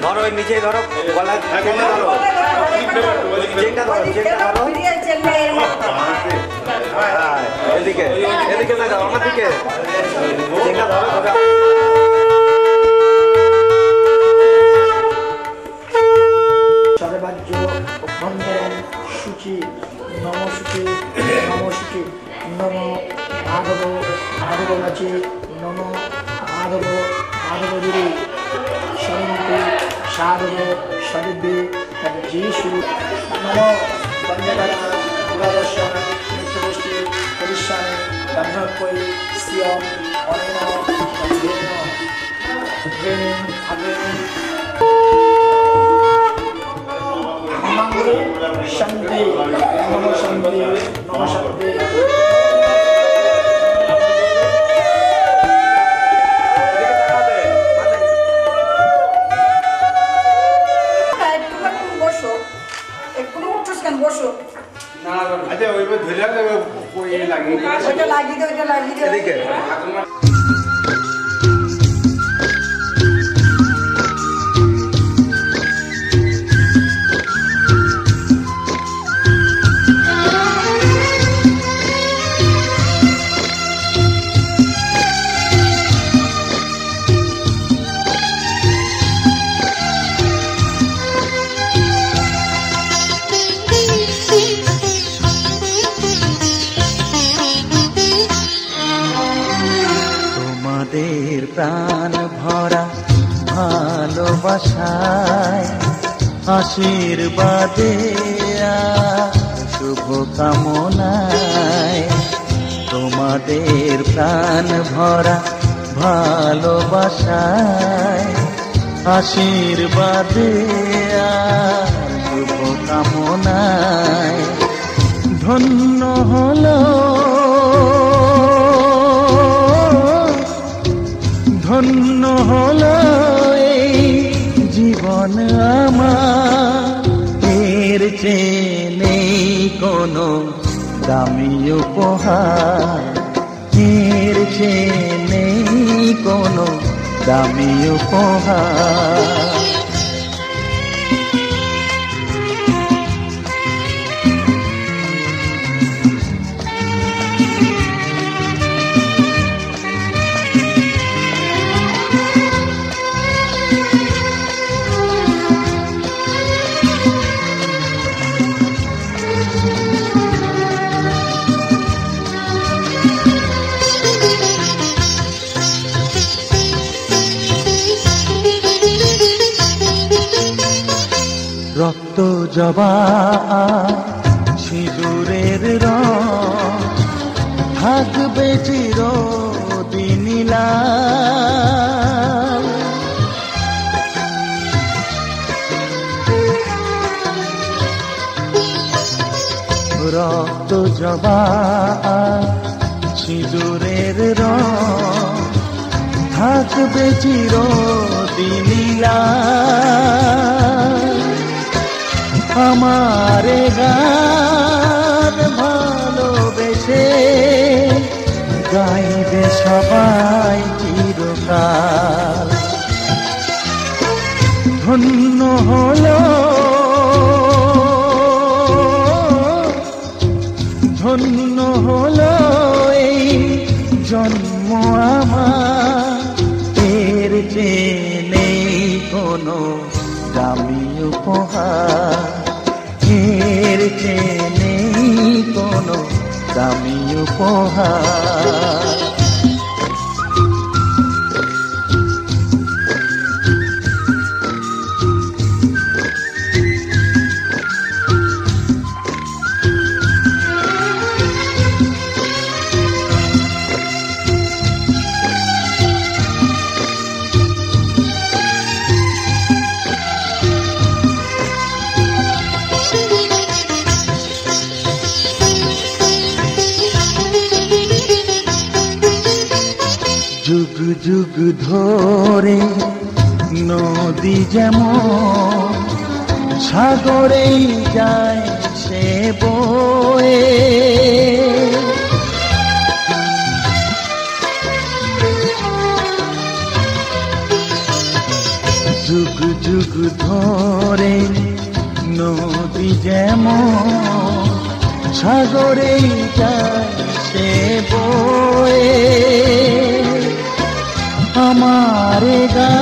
ধরো নিচে ধরো গলা চেনটা ধরো চেনটা ধরো এদিকে এদিকে না আমার দিকে চেনটা ধরো সর্বাজ্য অভ্যন্তরণ সূচি নমসূচি নমসূচি নম মাধব মাধবগাছি নম মাধব মাধবগিরি সরন্তি সাধব সদিব্যে যিশু নম বন্দেবারা পুরাদর্শ নিত্যগোষ্ঠী পরিশ্রামে ব্রহ্মকৈ শ্রিয়ম অনেন শান্তি নম শান্তি নম শান্তি বসো আচ্ছা ওইবার ধরে লাগিয়ে প্রাণ ভরা ভালোবাসায় আশীর্বাদে শুভ কামনায় তোমাদের প্রাণ ভরা ভালোবাসায় আশীর্বাদে শুভ কামনায় ধন্য হলো ধন্য হলো এই জীবন আমার এর চেয়ে নেই কোনো দামি উপহার এর চেয়ে নেই কোনো দামি উপহার রক্ত জবা সিঁদুরের রং থাকবে চিরদিন লাল রক্ত জবা সিঁদুরের রং থাকবে চিরদিন লাল আমারে গান ভালোবেসে গাইবে সবাই চিরকাল ধন্য হলো ধন্য হলো এই জন্ম আমার এর চেয়ে নেই কোনো দামি উপহার এর চেয়ে নেই কোনো দামি উপহার যুগ যুগ ধরে নদী যেমন সাগরেই যায় সে বয়ে যুগ যুগ ধরে নদী যেমন সাগরেই যায় সে বয়ে, আমার গা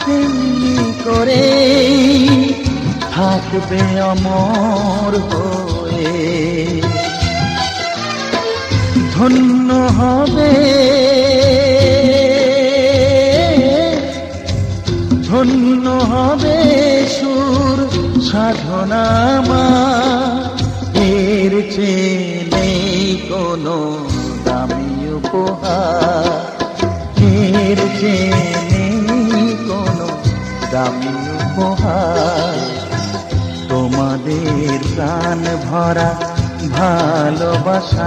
তেমনি করে থাকবে অমর হয়ে। ধন্য হবে ধন্য হবে সুর সাধনা মা, এর চেয়ে নেই কোনো দামি উপহার, এর চেয়ে নেই কোনো দামি উপহার। তোমাদের প্রাণ ভরা ভালোবাসায়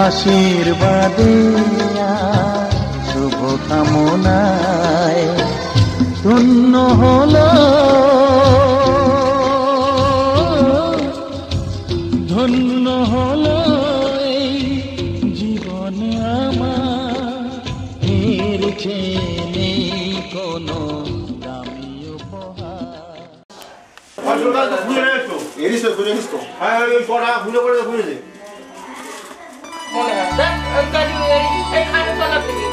আশীর্বাদে শুভ কামনায় ধন্য হলো ধন্য হলো এই জীবন আমার, এর চেয়ে নেই কোনো দামি উপহার। খুলে নেই তো এরিস তো খুঁজে নিস তো। হ্যাঁ ওই কটা খুলে করে খুলে দে। মনে হয় এই খাটে তলা থেকে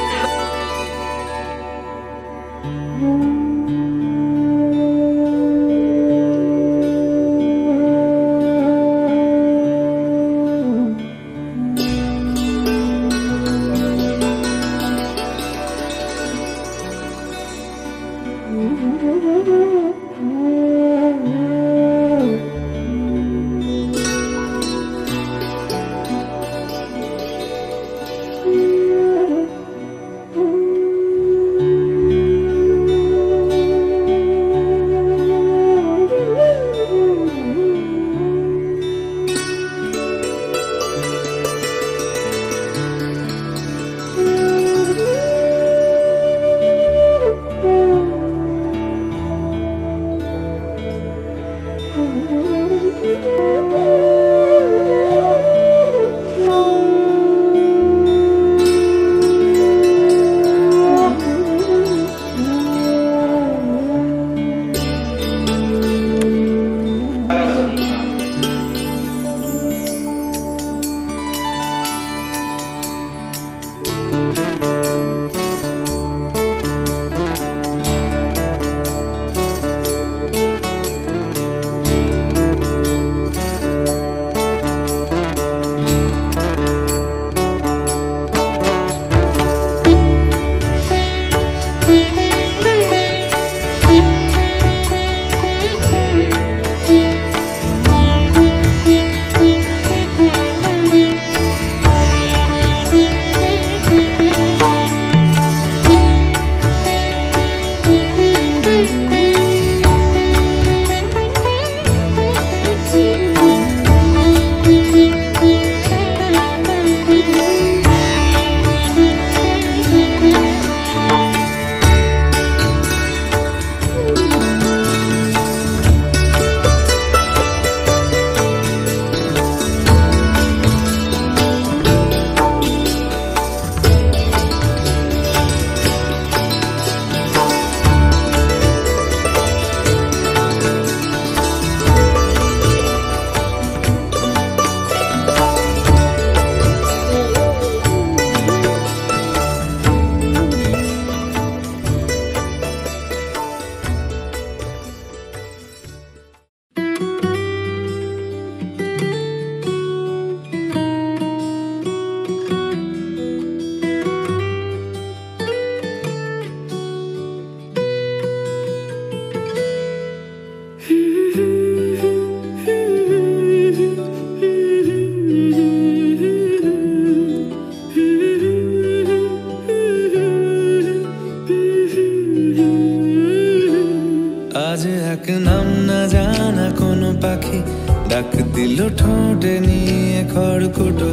ডাক দিল ঠোঁটে নিয়ে খড়কুটো,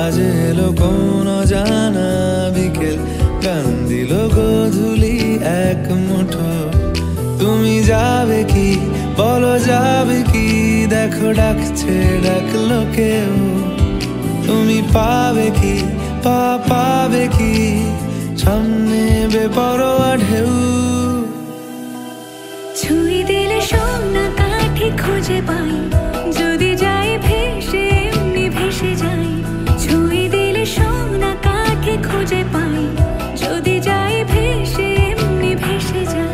আজ এলো কোন জানা বিকেল, গান দিল গোধূলি এক মুঠো। তুমি যাবে কি বলো, যাবে কি দেখো ডাকছে ডাকলো কেউ, তুমি পাবে কি পাবে কি সামনে বেপরোয়া ঢেউ। খুঁজে পাই যদি যাই ভেসে এমনি ভেসে যাই ছুঁয়ে দিলে সোনা কাকে খুঁজে পাই যদি যাই ভেসে এমনি ভেসে যাই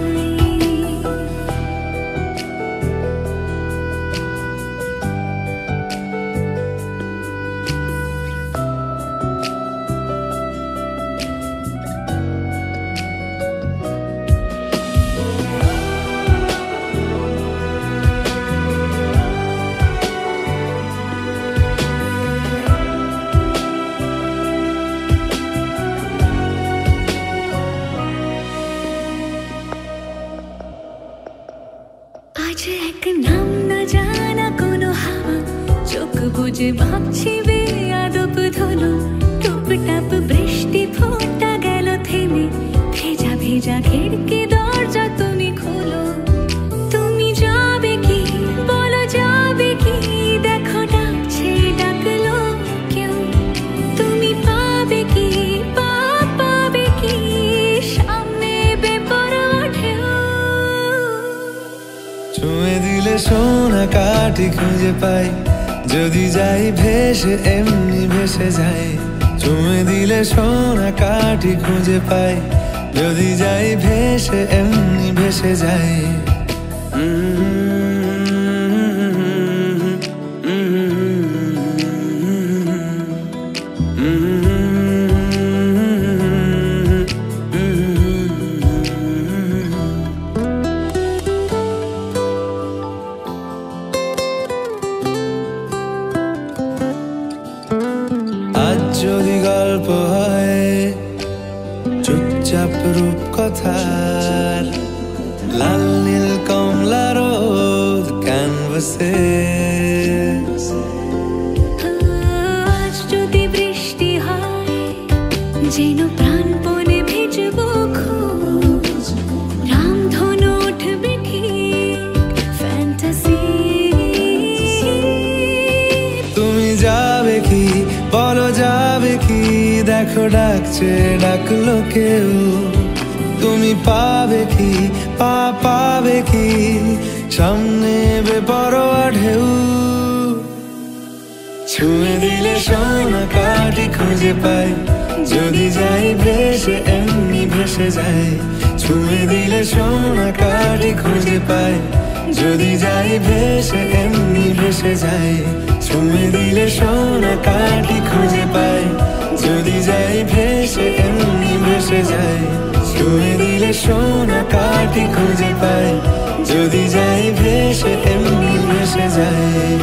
আজ এক নাম না জানা কোনো হাওয়া চোখ বুঝে ভাবছি বেয়াদব ধুলো টুপটাপ বৃষ্টি ফোঁটা গেল থেমে ভেজা ভেজা খিড়কি দরজা তুমি খোলো তুমি যাবে কি বলো যাবে কি দেখো ডাকছে ডাকলো কেউ তুমি পাবে কি পাবে কি সামনে বেপরোয়া ঢেউ ছুঁয়ে দিলে সোনা কাটি খুঁজে পাই যদি যাই ভেসে এমনি ভেসে যাই ছুঁয়ে দিলে সোনা কাটি খুঁজে পাই যদি যাই ভেসে এমনি ভেসে যাই আজ যদি গল্প হয় চুপচাপ রূপ কথার লাল নীল কমলা রোদ ক্যানভাসে আজ যদি বৃষ্টি হয় যেন প্রাণপণে ভিজবো খোঁজ রামধনু উঠবে ঠিক ফ্যান্টাসি তুমি যাবে কি বলো যাবে কি দেখো ডাকছে ডাকলো কেউ তুমি পাবে কি পাবে কি সামনে বেপরোয়া ঢেউ ছুঁয়ে দিলে সোনা কাটি খুঁজে পাই যদি যাই ভেসে এমনি ভেসে যাই ছুঁয়ে দিলে সোনা কাটি খুঁজে পাই যদি যাই ভেসে এমনি ভেসে যাই ছুঁয়ে দিলে সোনা কাটি খুঁজে পাই যদি যাই ভেসে এমনি ভেসে যাই ছুঁয়ে দিলে সোনা কাটি খুঁজে পাই যদি যাই ভেসে এমনি ভেসে যাই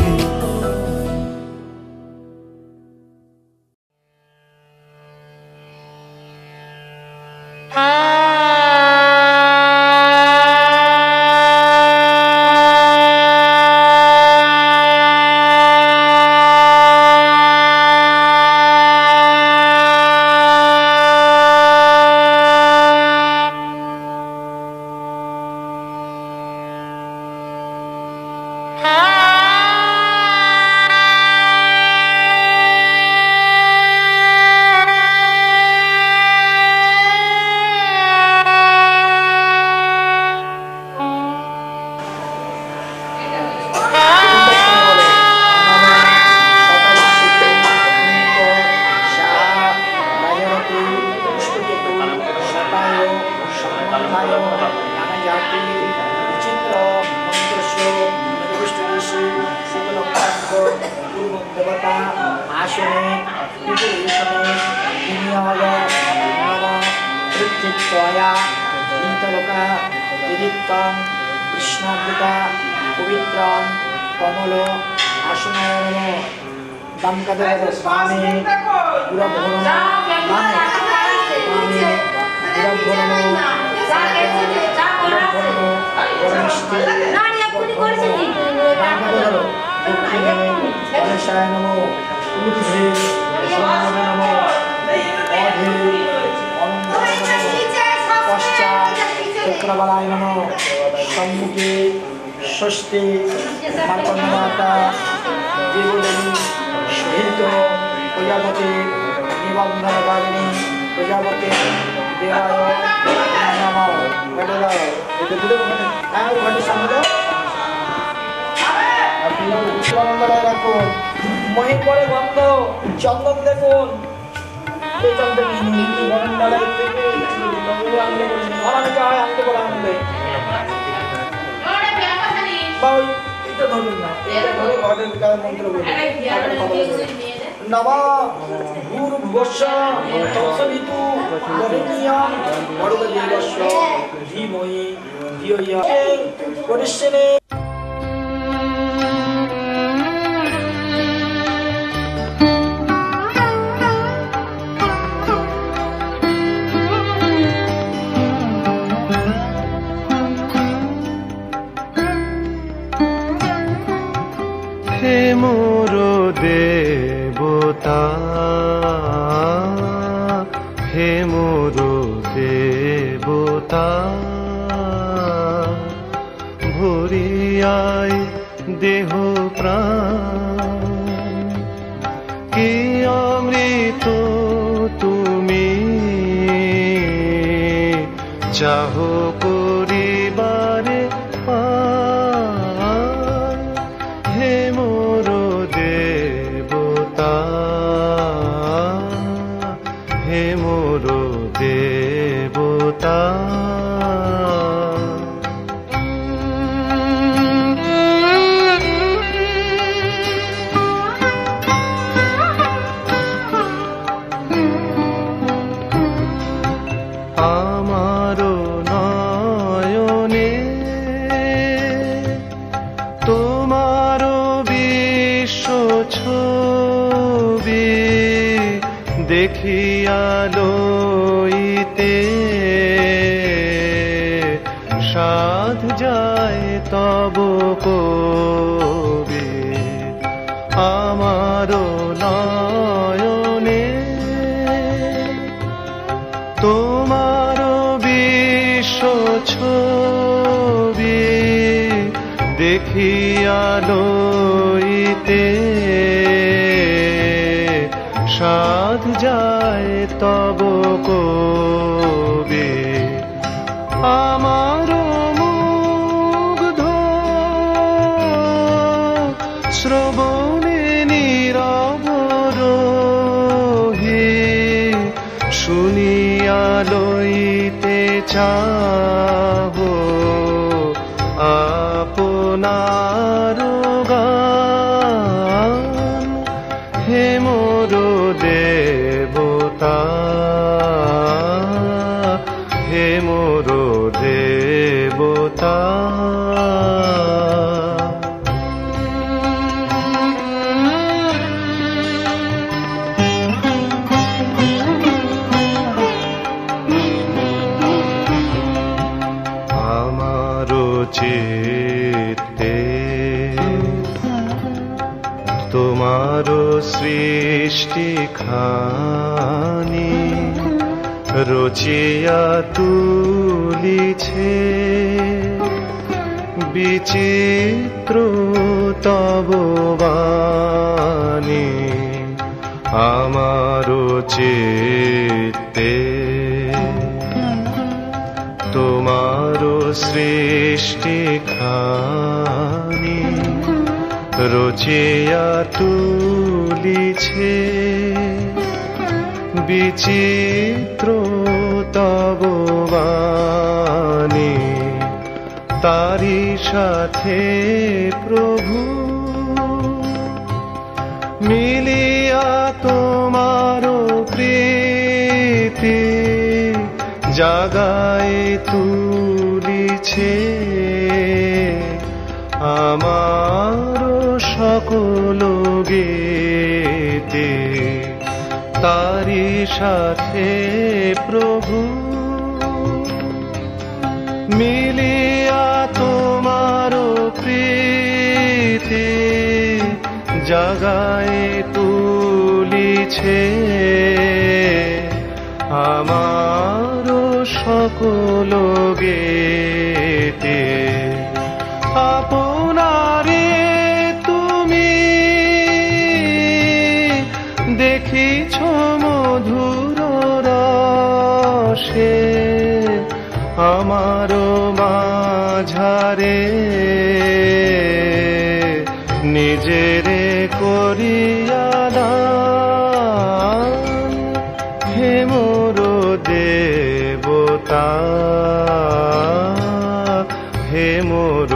शुक्रबलाय नमो सम्मुखे षष्ठी मार्कण्डमाता देवदेवी शहीद प्रजापति निबंधनकारिणी प्रजापति देवाय नमो। মন্ডলায় রাখুন। মহিপরে গন্ধ চন্দন দেখুন। পেছন থেকে মন্ডলায় থেকে আনতে বলেছেন, ঘরানো যায় আনতে বলা আনবে। বা ওই এটা ধরুন না, এটা ধরে ঘটের কাছে মন্ত্র বলুন। নমঃ ভূর্ভুবস্য তৎসবিতু বরেণ্যং ভর্গো দেবস্য ধীমহি ধিয়ো ইয়ো পরিষ্যনে। হে মোর দেবতা, হে মোর দেবতা, ভরিয়ায় দেহ প্রাণ, কি অমৃত তুমি চাহ করিবারে পান। হে মোর দেবতা, হে মোর দেবতা, আমারো নয়নে তোমারো বিশ্ব ছবি দেখিয়া লইতে সাধ যায় তব কবি। আমারো নয়নে তোমারো বিশ্ব ছবি দেখিয়া লইতে সাধ যায় তব কবি। আমারো মুগ্ধ শ্রবণে নীরব রহি শুনিয়া লইতে চাহো আপনার গান। হে মোর দেবতা, হে মোর দেবতা, আমারো চিত্তে তোমারো সৃষ্টি খানি রচিয়া তুলিছে বিচিত্র তব বাণী। আমারো চিত্তে তোমারো সৃষ্টি খানি রচিয়া তুলিছে বিচিত্র তব বাণী। তারি সাথে প্রভু মিলিয়া তোমারো প্রীতি জাগায় তুলিছে আমারো সকল গীতি। তারি সাথে প্রভু মিলিয়া তোমারো প্রীতি জাগায় তুলিছে আমারো সকল গীতি। আপনারে তুমি দেখিছ মধুর রসে আমারো মাঝারে নিজেরে করিয়া দান, হে মোর দেবতা, হে মোর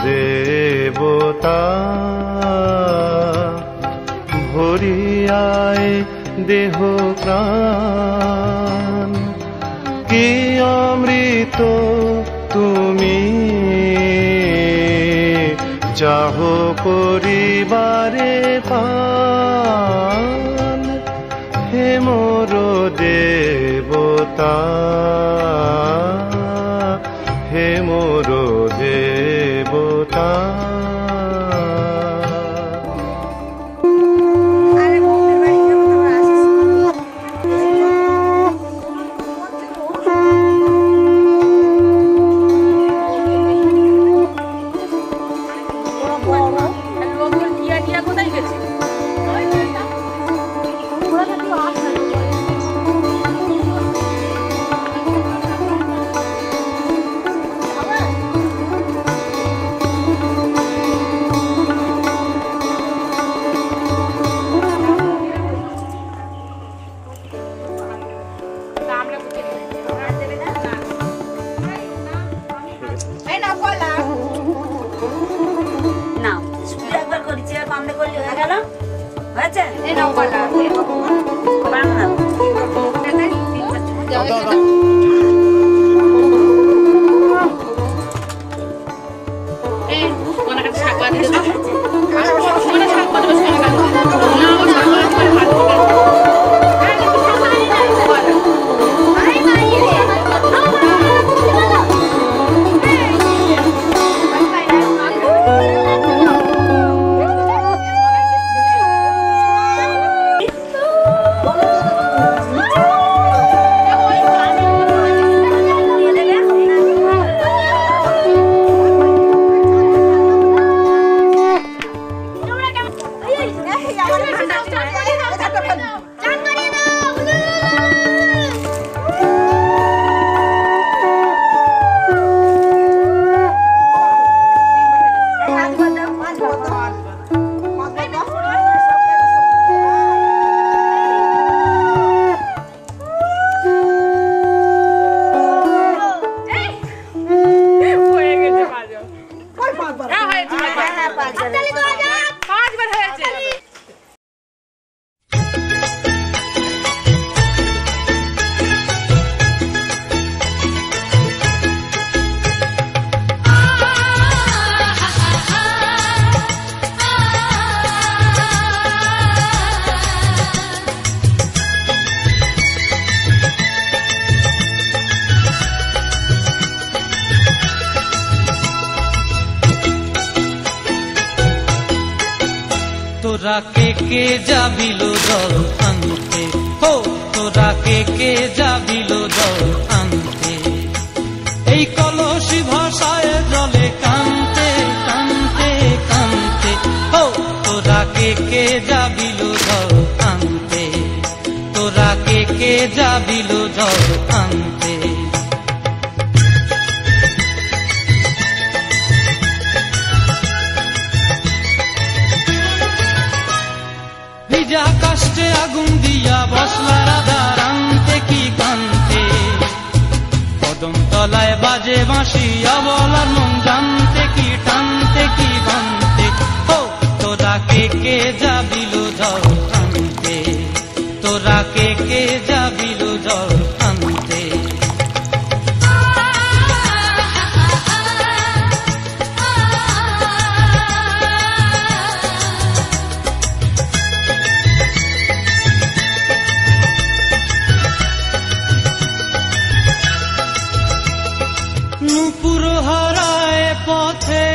দেবতা। ভরিয়ায় দেহ প্রাণ, কি অমৃত তুমি চাহ করিবারে পান, হে মোর দেবতা, হে মোর দেবতা। তোরা কে যাবিল জল আনতে, হো তোরা কে যাবিল জল আনতে, এই কলসি ভাষায় জলে কানতে কানতে কানতে, হো তোরা কে যাবিল জল আনতে, তোরা কে যাবিল জল আনতে। ভিজা কাষ্টে আগুন দিয়া বসলা রাধা রান্তে কি কান্তে, কদম তলায় বাজে বাঁশি অবলার মন জানতে কি টানতে কি বানতে, ও তোরা কে যাবিল জল আনতে, তোরা কে যাবিল জল আনতে। নূপুর হারায় পথে,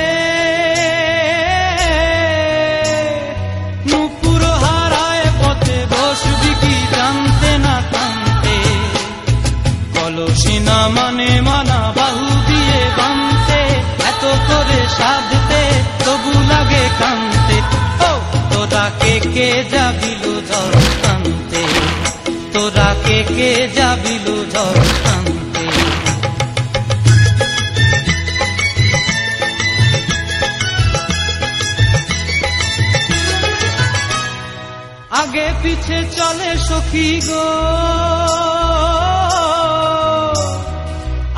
নূপুর হারায় পথে বসবি কি জানতে না কানতে, কলসি না মানে মানা বাহু দিয়ে বানতে, এত করে সাধতে তবু লাগে কানতে, ও তোরা কে যাবিল জল আনতে, তোরা কে যাবিল জল আনতে। পিছে চলে সখী গো,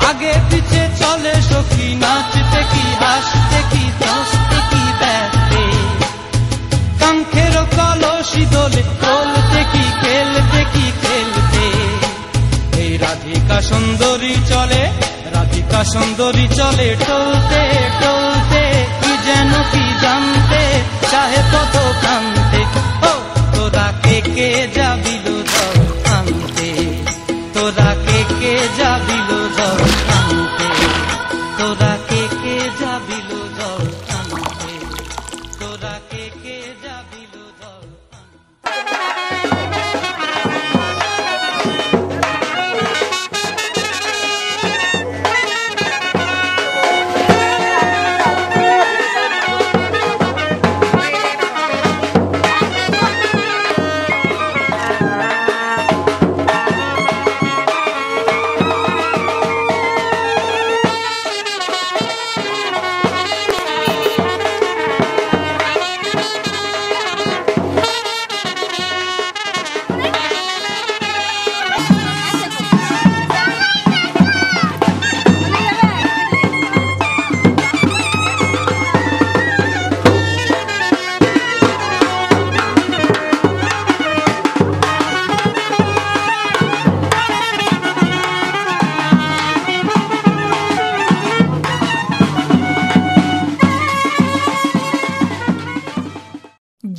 আগে পিছে চলে সখী, নাচতে কি হাসতে কি দোস্তে কি দেখতে, কাঙ্ক্ষের কলসি দোলে বলতে কি খেলতে কি খেলতে। এই রাধিকা সুন্দরী চলে, রাধিকা সুন্দরী চলে টলতে টলতে, কি যেন কি জানতে চাহে কত কান্তে। ও তোরা কে কে যাবিল ধর আনতে, তোরা কে কে যাবিল ধর আনতে, তোরা কে কে যাবিল ধর আনতে, তোরা কে কে যাবিল ধর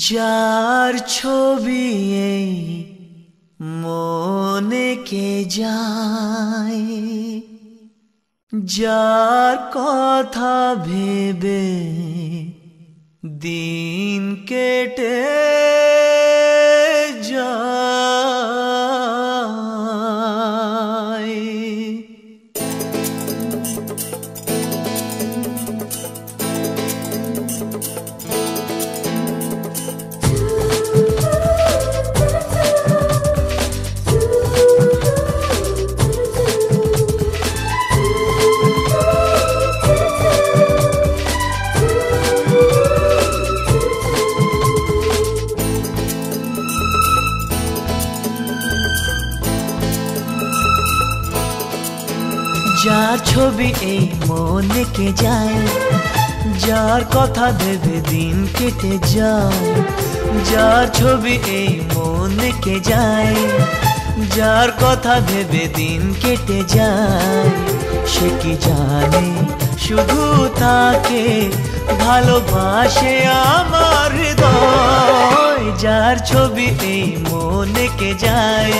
যার ছবি এই মনে কে যায়, যার কথা ভেবে দিন কেটে যায়। যার ছবি এই মনে কে যায়, যার কথা ভেবে দিন কেটে যায়, যার ছবি এই মনে কে যায়, যার কথা ভেবে দিন কেটে যায়। সে কি জানে শুধু তাকে ভালোবাসে আমার হৃদয়। যার ছবি এই মনে কে যায়,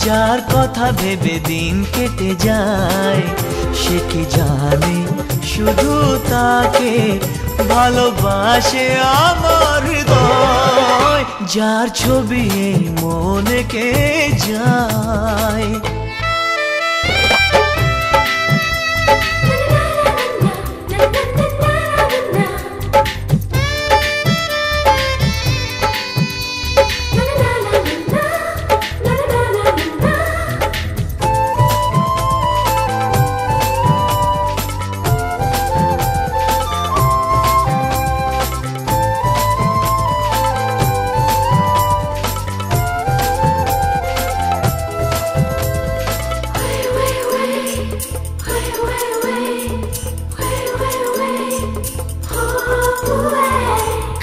যার কথা ভেবে দিন কেটে যায়। সে কি জানে শুধু তাকে ভালোবাসে আমার হৃদয়। যার ছবি এই মনে কে যায়।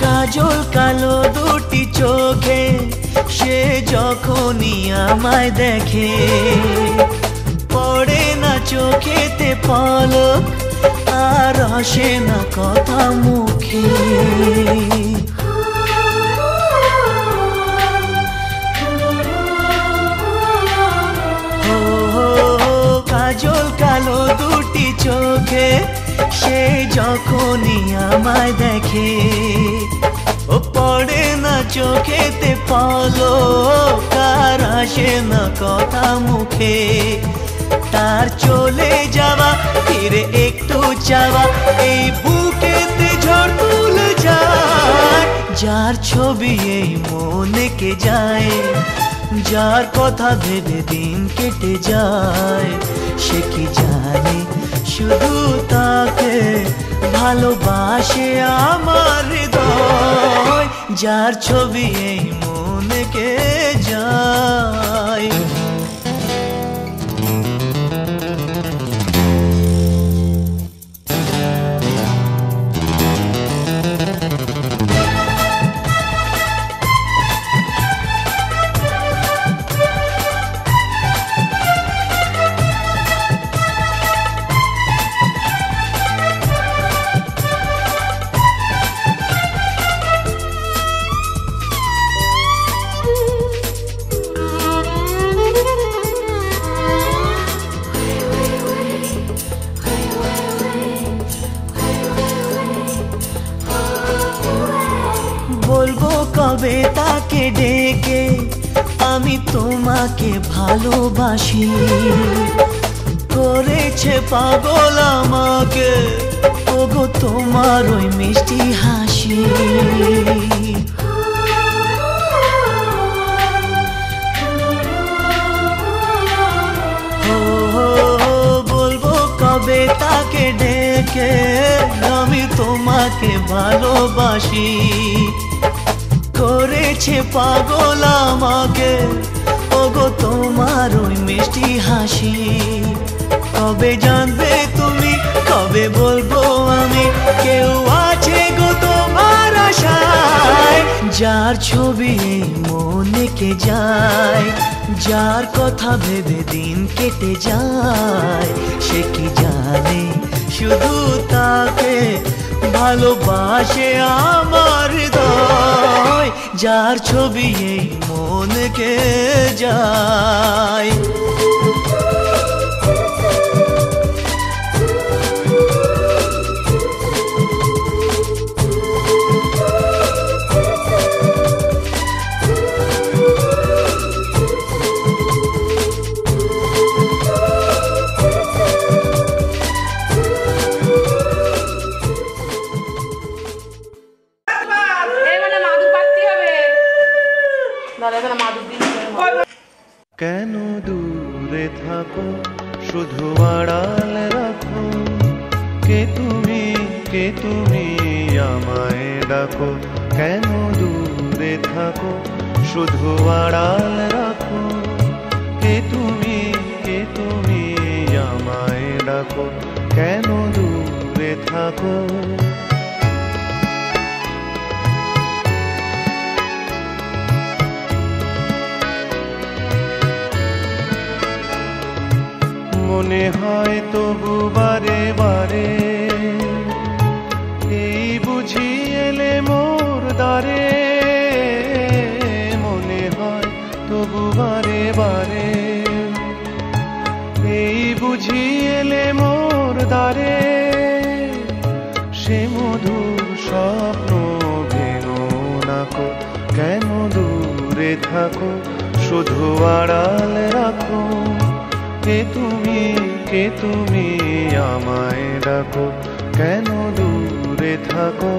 কাজল কালো দুটি চোখে সে যখনই আমায় দেখে, পড়ে না চোখেতে পলক আর আসে না কথা মুখে। কাজল কালো দুটি চোখে সে যখনই আমায় দেখে, ও পড়ে না চোখেতে পলক আর আসে না কথা মুখে। তার চলে যাওয়া ফিরে একটু চাওয়া এই বুকেতে ঝড় তুলে যায়। যার ছবি এই মনে কে যায়, যার কথা ভেবে দিন কেটে যায়। সে কি জানে শুধু তাকে ভালোবাসে আমার হৃদয়। যার ছবি এই মনকে যায়। বলবো কবে তাকে ডেকে আমি তোমাকে ভালোবাসি, করেছে পাগল আমাকে ওগো তোমার ওই মিষ্টি হাসি। বলবো কবে তাকে ডেকে আমি তোমাকে ভালোবাসি, করেছে পাগল আমাকে ওগো তোমার ওই মিষ্টি হাসি। কবে জানবে তুমি, কবে বলবো আমি, কেউ আছে গো তোমার আশায়। যার ছবি এই মনেকে যায়, যার কথা ভেবে দিন কেটে যায়, সে কি জানে শুধু তাকে ভালোবাসে আমার হৃদয়। যার ছবি এই মনকে যায়। কেন দূরে থাকো শুধু আড়াল রাখো, কে তুমি আমায় ডাকো। কেন দূরে থাকো শুধু আড়াল রাখো, কে তুমি আমায় ডাকো। কেন দূরে থাকো। মনে হয় তবু বারে বারে এই বুঝি এলে মোর দ্বারে। মনে হয় তবু বারে বারে এই বুঝি এলে মোর দ্বারে। সে মধুর স্বপ্ন ভেঙো নাকো, কেন দূরে থাকো শুধু আড়াল রাখো। কে তুমি আমায় ডাকো, কেন দূরে থাকো।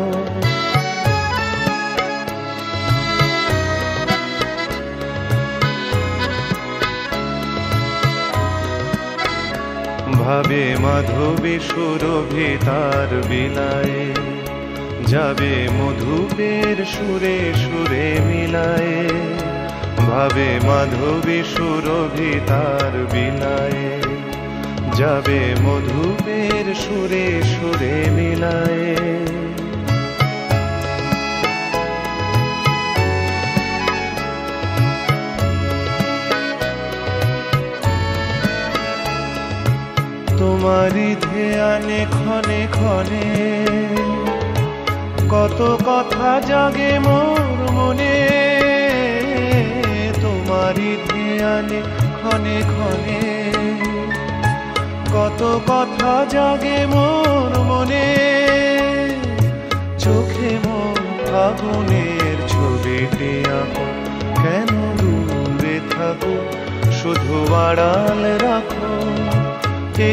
ভাবে মাধবী সুরভি তার বিলায়ে, যাবে মধুপের সুরে সুরে মিলায়ে। ভাবে মাধবী সুরভি তার বিলায়ে, যাবে মধুপের সুরে সুরে মিলায়ে। তোমারি ধ্যানে ক্ষণে ক্ষণে কত কথা জাগে মোর মনে। তোমারি ধ্যানে ক্ষণে ক্ষণে কত কথা জাগে মোর মনে। চোখে মোর আগুনের ছবিটি আঁকো, কেন দূরে থাকো শুধু আড়াল রাখো। কে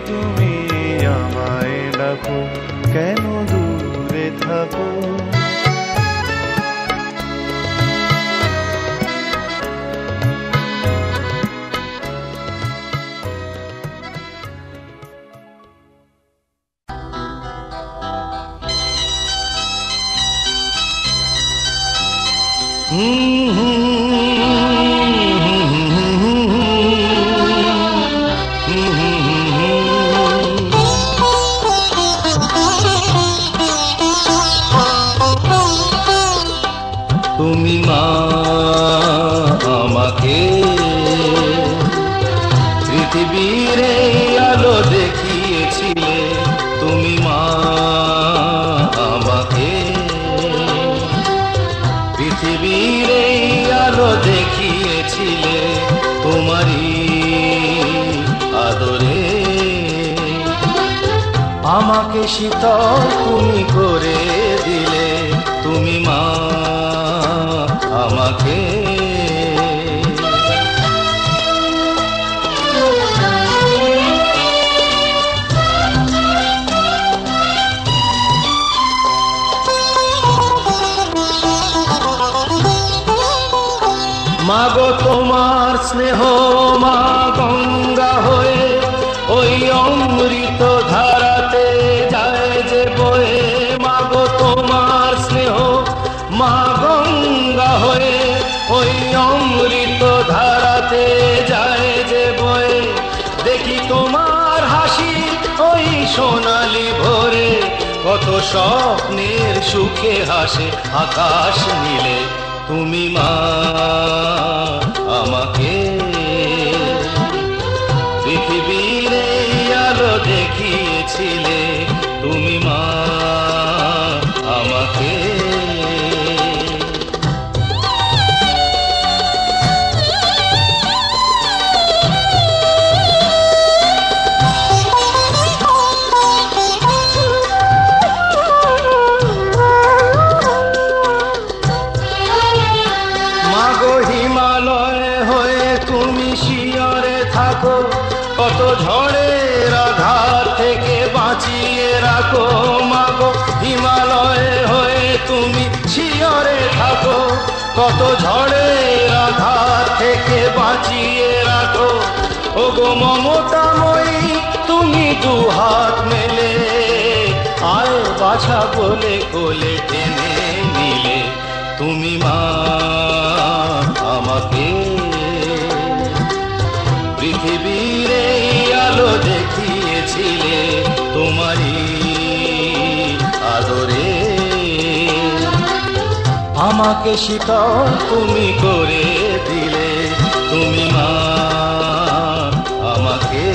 তুমি আমায় ডাকো, কেন দূরে থাকো। তুমি মা আমাকে পৃথিবীর আলো দেখিয়েছিলে, তুমি মা আমাকে পৃথিবীর আলো দেখিয়েছিলে, তোমারই আদরে আমাকে শীতল তুমি করে দিলে, তুমি মা আমাকে। মাগো তোমার স্নেহ মা গঙ্গা হয়ে ওই অমৃত ধারাতে যায় যে বয়ে, মাগো তোমার স্নেহ মা গঙ্গা হয়ে ওই অমৃত ধারাতে যায় যে বয়ে, দেখি তোমার হাসি ওই সোনালি ভোরে, কত স্বপ্নের সুখে হাসে আকাশ নীলে, তুমি মা আমাকে পৃথিবীর আলো দেখিয়েছিলে, তুমি মা আমাকে। কত ঝড়ের আঘাত থেকে বাঁচিয়ে রাখো, মাগো হিমালয়ে হয়ে তুমি শিয়রে থাকো, কত ঝড়ের আঘাত থেকে বাঁচিয়ে রাখো, ওগো মমতাময়ী তুমি দুহাত মেলে আয় বাছা বলে কোলে টেনে নিলে, তুমি মা আমাকে পৃথিবীর আলো দেখিয়েছিলে, তোমারই আদরে আমাকে শীতল তুমি করে দিলে, তুমি মা আমাকে।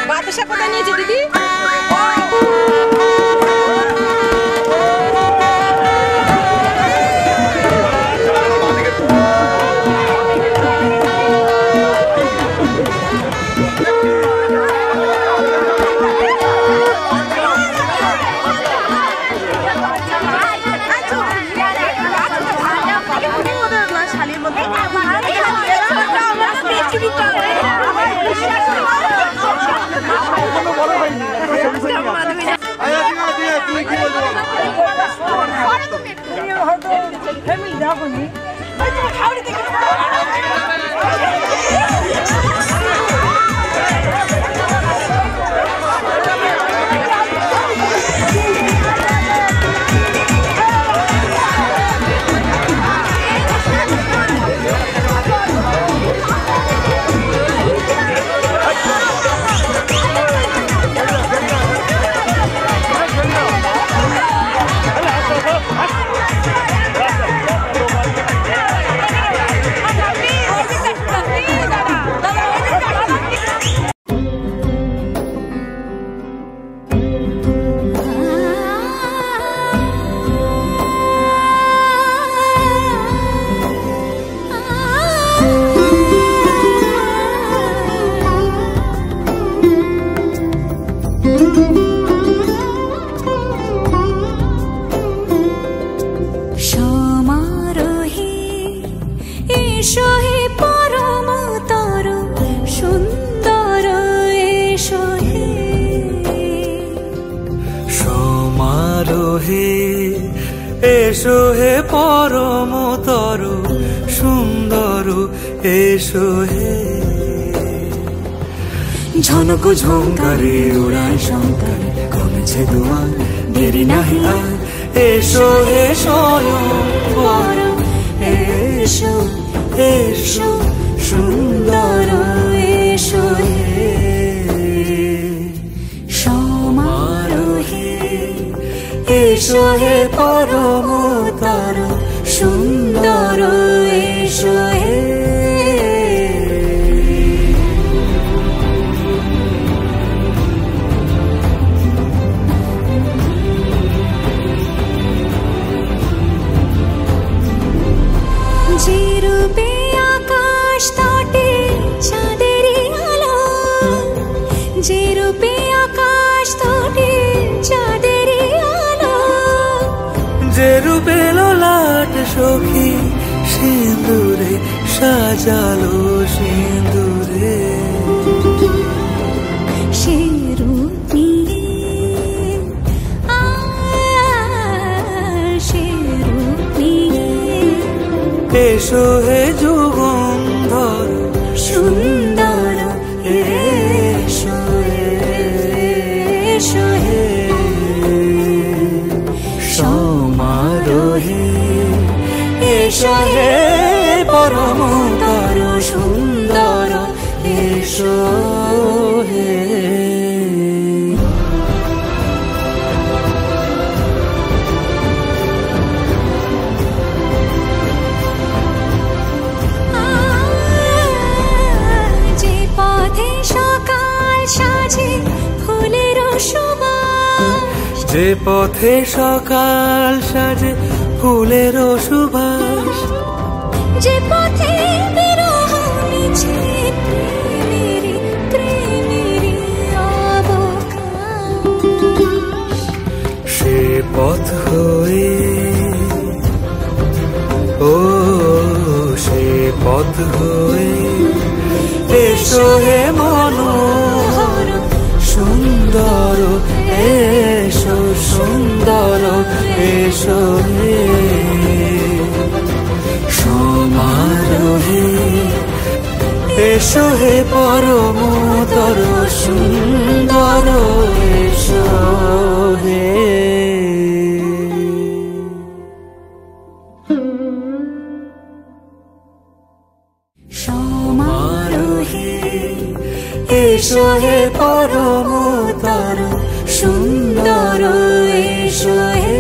বাতাসা কোথায় নিয়েছে দিদি? এসো হে পরমতর সুন্দর, এসো হে ঝনক ঝঙ্কারে ওড়ায় শঙ্কার কমেছে দুয়ার দেরি নাহি আর এসো এসো বরং এসো এসো সুন্দর এসো হে সমারোহে এসো হে পরমতর সুন্দর এসো হে যে রূপে আকাশ তটে চাঁদেরই আলো, যে রূপে আকাশ তটে চাঁদেরই আলো, যে রূপে ললাট সখী সিঁদুরে সাজালো সিঁদুরে সে রূপ নিয়ে সে রূপ নিয়ে এসো হে যুগন্ধর সুন্দর এসো এসো হে সমারোহে এসো হে পরমতর সুন্দর এসো হে যে পথে সকাল সাজে ফুলের সুবাস, যে পথে সকাল সাজে ফুলের সুবাস, যে পথে বিরহ মিছে প্রেমেরই প্রেমেরই অবকাশ, সে পথ হয়ে ও সে পথ হয়ে এসো হে মনোহর সুন্দর এসো সুন্দর এসো হে সমারোহে এসো হে পরমতর সুন্দর এসো হে সমারোহে এসো হে পরমতর সুন্দর এসো হে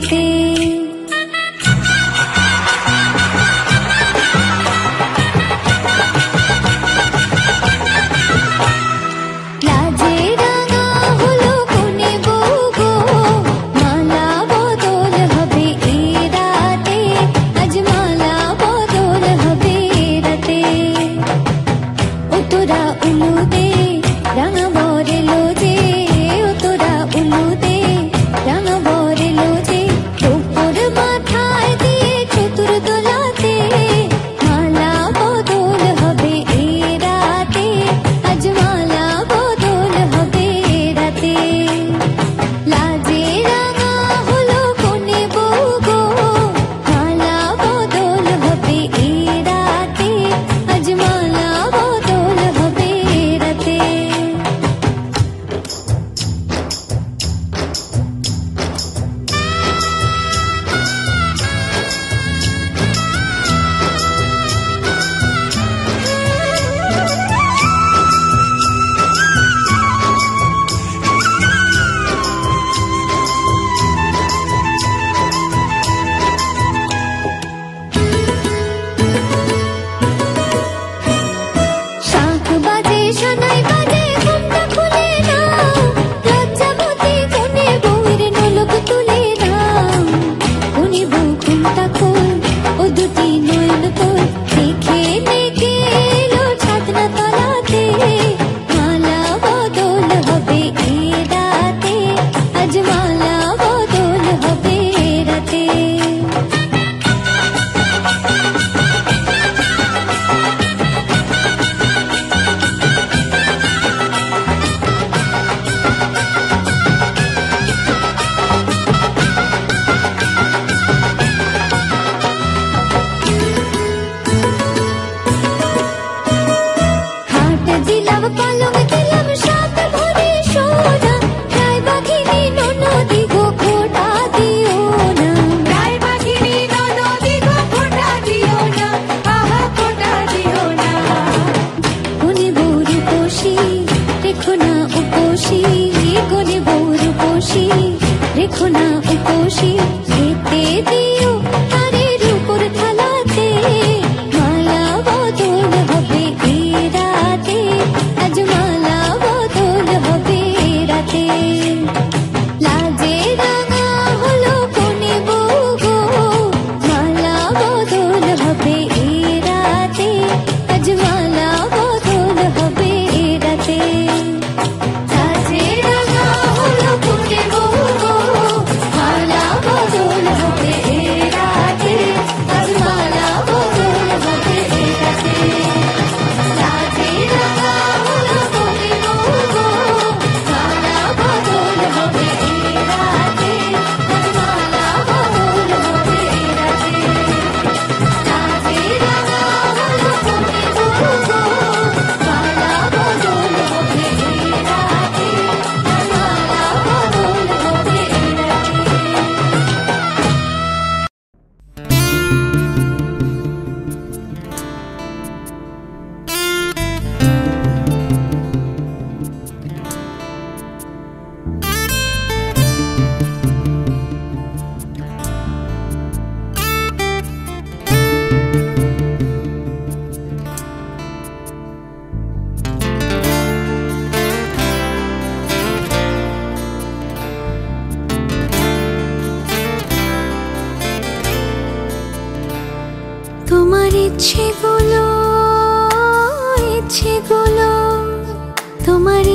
রাতে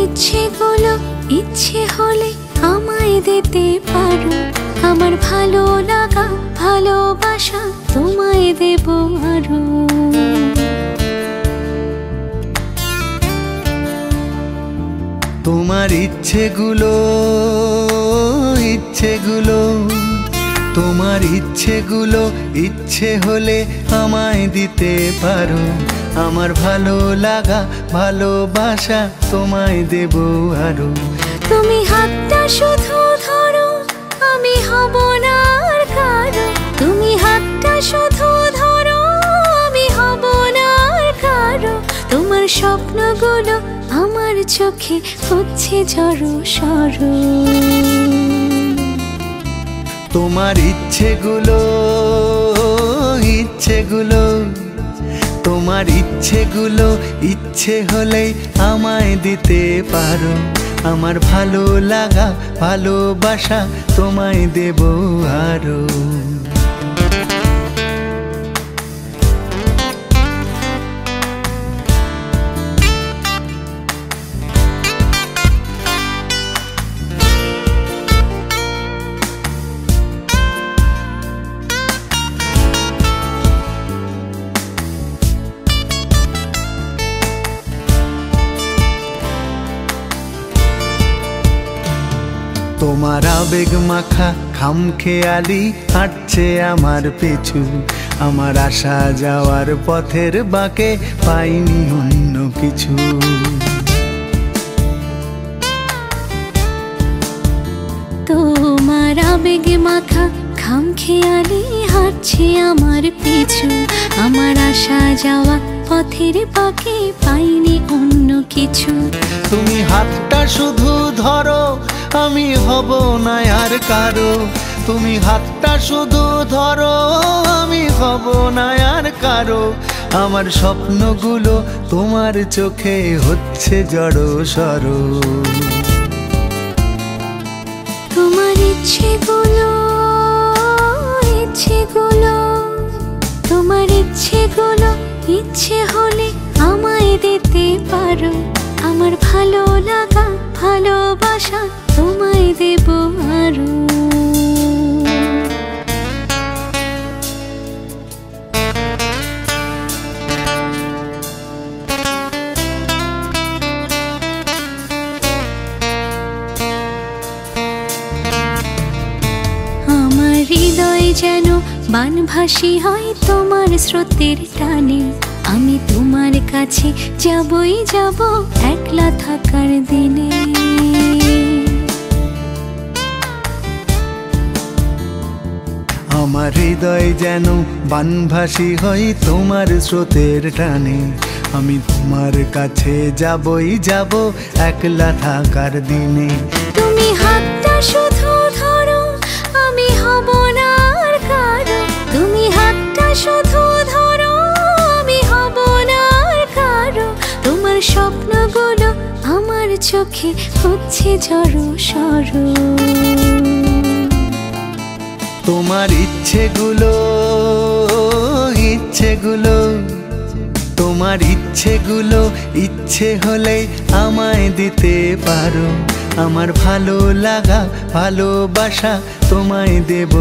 ইচ্ছেগুলো ইচ্ছে হলে আমায় দিতে পারো, আমার ভালো লাগা ভালোবাসা তোমায় দেব আরো। তোমার ইচ্ছেগুলো তোমার ইচ্ছেগুলো ইচ্ছে হলে আমায় দিতে পারো, আমার ভালো লাগা ভালোবাসা তোমায় দেব আরো। তুমি হাতটা শুধু ধরো, আমি হব না আর কারো। তুমি হাতটা শুধু ধরো, আমি হব না আর কারো। তোমার স্বপ্নগুলো আমার চোখে হচ্ছে জড়ো সরো। তোমার ইচ্ছেগুলো তোমার ইচ্ছেগুলো ইচ্ছে হলেই আমায় দিতে পারো। আমার ভালো লাগা ভালোবাসা তোমায় দেব আরো। তোমার আবেগ মাখা খামখেয়ালি হাঁটছে আমার পিছু। আমার আসা যাওয়ার পথের বাঁকে পাইনি অন্য কিছু। তোমার আবেগ মাখা খামখেয়ালি হাঁটছে আমার পিছু। আমার আসা যাওয়া পথের বাঁকে পাইনি অন্য কিছু। তুমি হাতটা শুধু ধরো আমি হব না আর কারো। তুমি হাতটা শুধু ধরো আমি হব না আর কারো। আমার স্বপ্নগুলো তোমার চোখে হচ্ছে জড়ো সরো। তোমার ইচ্ছেগুলো তোমার ইচ্ছেগুলো ইচ্ছে হলে আমায় দিতে পারো। আমার ভালো লাগা ভালোবাসা তোমায় দেব আরো। আমার হৃদয় যেন বানভাসী হয় তোমার স্রোতের টানে। আমি তোমার কাছে যাবই যাব একলা থাকার দিনে। আমার হৃদয় যেন বানভাসী হয় তোমার স্রোতের টানে। আমি তোমার কাছে যাবই যাব একলা থাকার দিনে। তুমি হাতটা শুধু ধরো আমি হব না আর কারো। তুমি হাতটা শুধু ধরো আমি হব না আর কারো। তোমার স্বপ্নগুলো আমার চোখে হচ্ছে জড়ো সরো। তোমার ইচ্ছেগুলো তোমার ইচ্ছেগুলো ইচ্ছে হলে আমায় দিতে পারো। আমার ভালো লাগা ভালোবাসা তোমায় দেব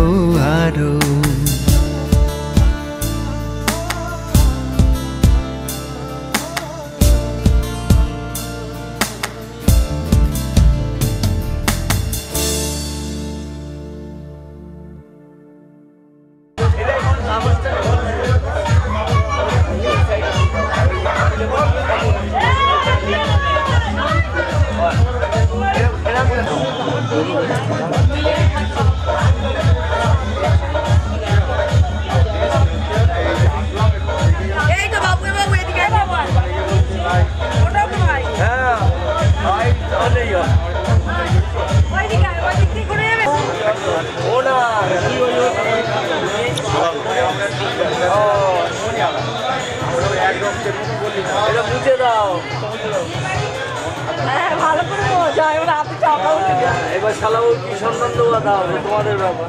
আরো। এবার শালাও কি সন্ধান দেওয়া দাও তোমাদের ব্যাপার।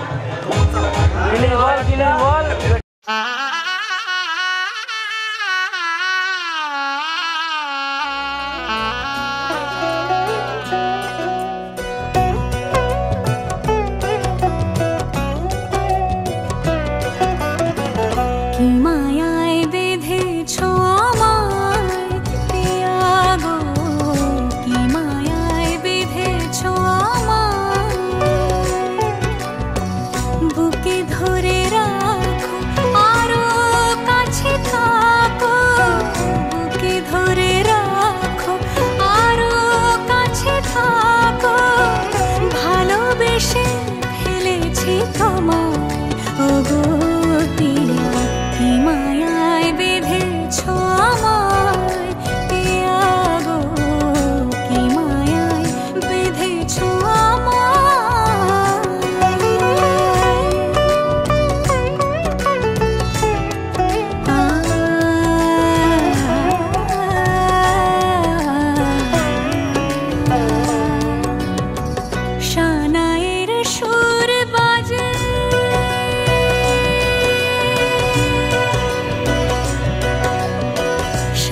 বুকে ধরে রাখো আরো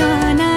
ঠিকানা